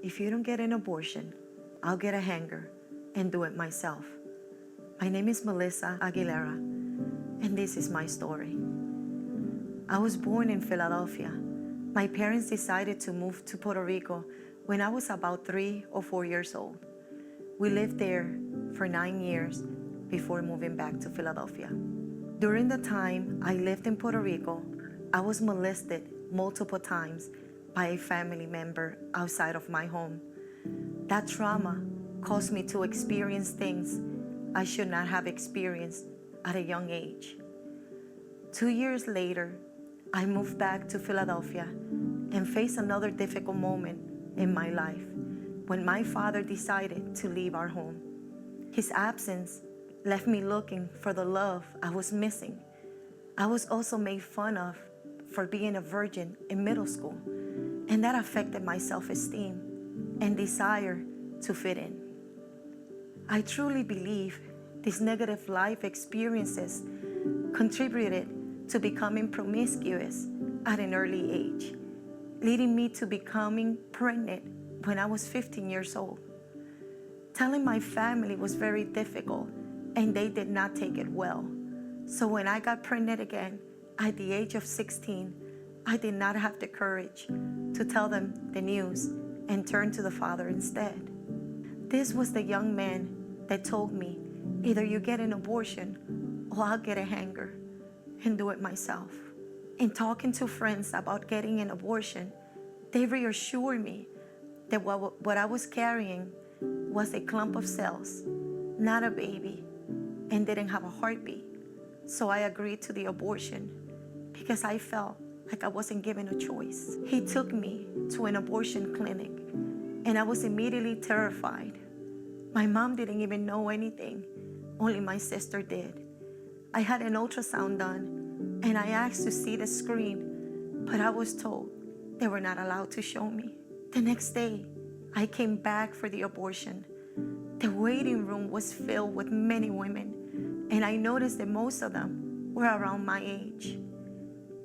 If you don't get an abortion, I'll get a hanger and do it myself. My name is Melissa Aguilera, and this is my story. I was born in Philadelphia. My parents decided to move to Puerto Rico when I was about 3 or 4 years old. We lived there for 9 years before moving back to Philadelphia. During the time I lived in Puerto Rico, I was molested multiple times by a family member outside of my home. That trauma caused me to experience things I should not have experienced at a young age. 2 years later, I moved back to Philadelphia and faced another difficult moment in my life when my father decided to leave our home. His absence left me looking for the love I was missing. I was also made fun of for being a virgin in middle school, and that affected my self-esteem and desire to fit in. I truly believe these negative life experiences contributed to becoming promiscuous at an early age, leading me to becoming pregnant when I was 15 years old. Telling my family was very difficult, and they did not take it well. So when I got pregnant again at the age of 16, I did not have the courage to tell them the news and turn to the Father instead. This was the young man that told me, either you get an abortion or I'll get a hanger and do it myself. In talking to friends about getting an abortion, they reassured me that what I was carrying was a clump of cells, not a baby, and didn't have a heartbeat. So I agreed to the abortion because I felt like I wasn't given a choice. He took me to an abortion clinic, and I was immediately terrified. My mom didn't even know anything, only my sister did. I had an ultrasound done, and I asked to see the screen, but I was told they were not allowed to show me. The next day, I came back for the abortion. The waiting room was filled with many women, and I noticed that most of them were around my age.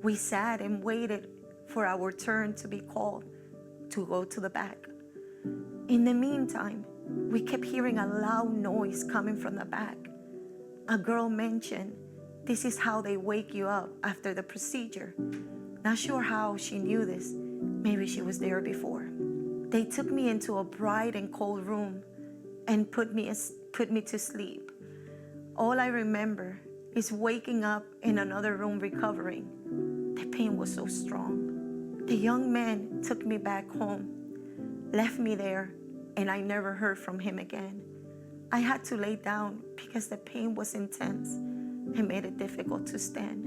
We sat and waited for our turn to be called to go to the back. In the meantime, we kept hearing a loud noise coming from the back. A girl mentioned, "This is how they wake you up after the procedure." Not sure how she knew this. Maybe she was there before. They took me into a bright and cold room and put me to sleep. All I remember is waking up in another room recovering. The pain was so strong. The young man took me back home, left me there, and I never heard from him again. I had to lay down because the pain was intense and made it difficult to stand.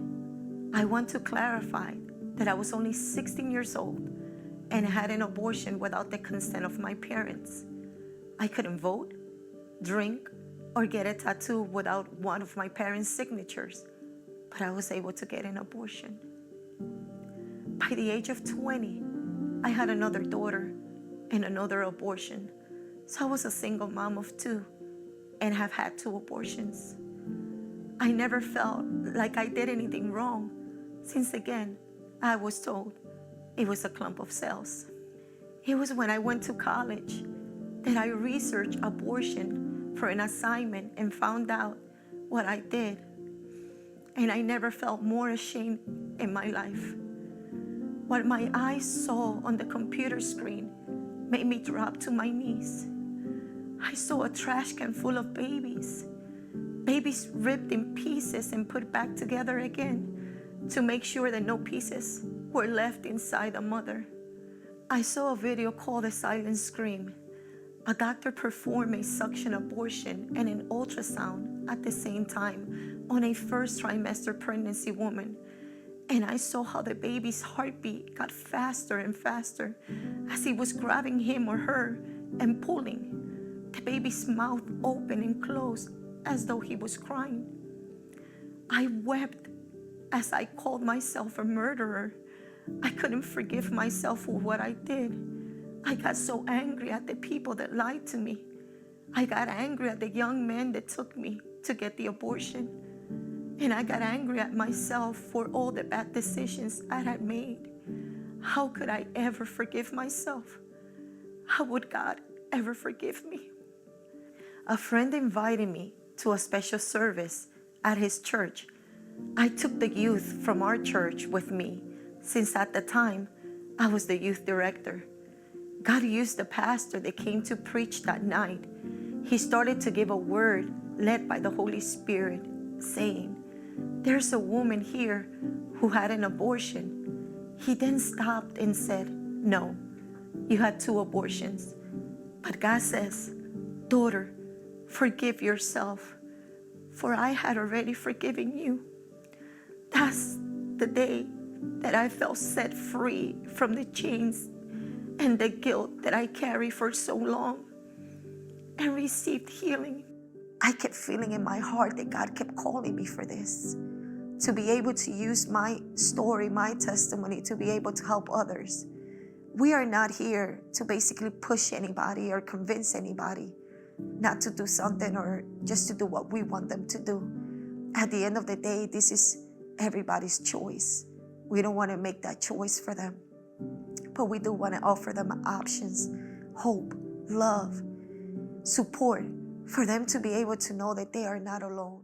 I want to clarify that I was only 16 years old and had an abortion without the consent of my parents. I couldn't vote, drink, or get a tattoo without one of my parents' signatures, but I was able to get an abortion. By the age of 20, I had another daughter and another abortion, so I was a single mom of 2 and have had 2 abortions. I never felt like I did anything wrong, since again, I was told it was a clump of cells. It was when I went to college that I researched abortion for an assignment and found out what I did. And I never felt more ashamed in my life. What my eyes saw on the computer screen made me drop to my knees. I saw a trash can full of babies. Babies ripped in pieces and put back together again to make sure that no pieces were left inside the mother. I saw a video called The Silent Scream. A doctor performed a suction abortion and an ultrasound at the same time on a first trimester pregnancy woman. And I saw how the baby's heartbeat got faster and faster as he was grabbing him or her and pulling. The baby's mouth opened and closed as though he was crying. I wept as I called myself a murderer. I couldn't forgive myself for what I did. I got so angry at the people that lied to me. I got angry at the young man that took me to get the abortion. And I got angry at myself for all the bad decisions I had made. How could I ever forgive myself? how would God ever forgive me? A friend invited me to a special service at his church. I took the youth from our church with me, since at the time I was the youth director. God used the pastor that came to preach that night. He started to give a word led by the Holy Spirit, saying, "There's a woman here who had an abortion." He then stopped and said, "No, you had 2 abortions. But God says, 'Daughter, forgive yourself, for I had already forgiven you.'" That's the day that I felt set free from the chains and the guilt that I carried for so long, and received healing. I kept feeling in my heart that God kept calling me for this, to be able to use my story, my testimony, to be able to help others. We are not here to basically push anybody or convince anybody not to do something or just to do what we want them to do. At the end of the day, this is everybody's choice. We don't want to make that choice for them, but we do want to offer them options, hope, love, support, for them to be able to know that they are not alone.